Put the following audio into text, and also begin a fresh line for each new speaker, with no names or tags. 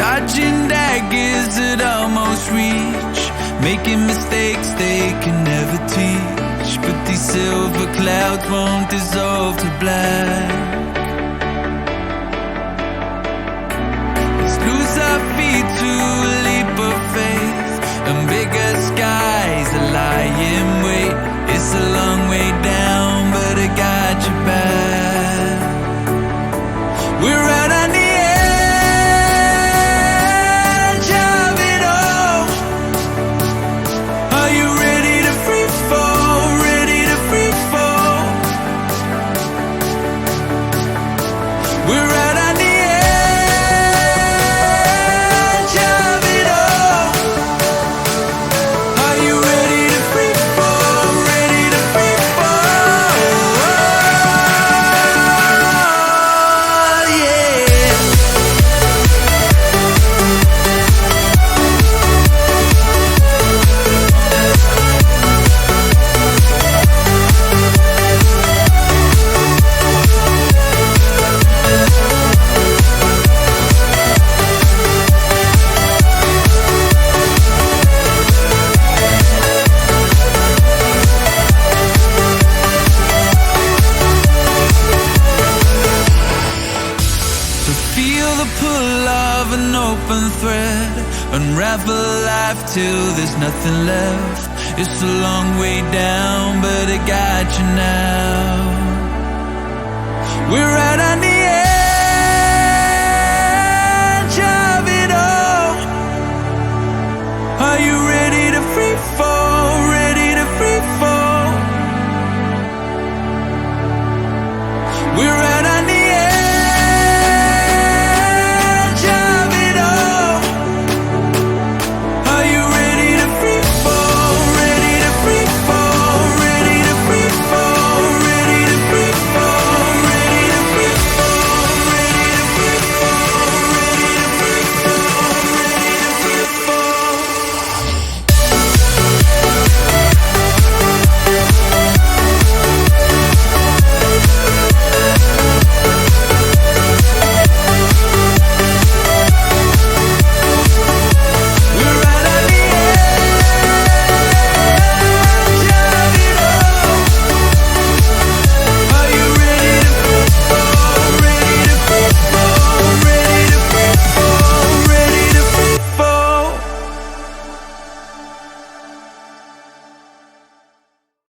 Dodging daggers at almost reach, making mistakes they can never teach. But these silver clouds won't dissolve to black. Let's lose our feet to a leap of faith, and bigger skies are lying wait. It's a long way down, but I got your back. We're out on the unravel life till there's nothing left. It's a long way down, but I got you now. We're out on the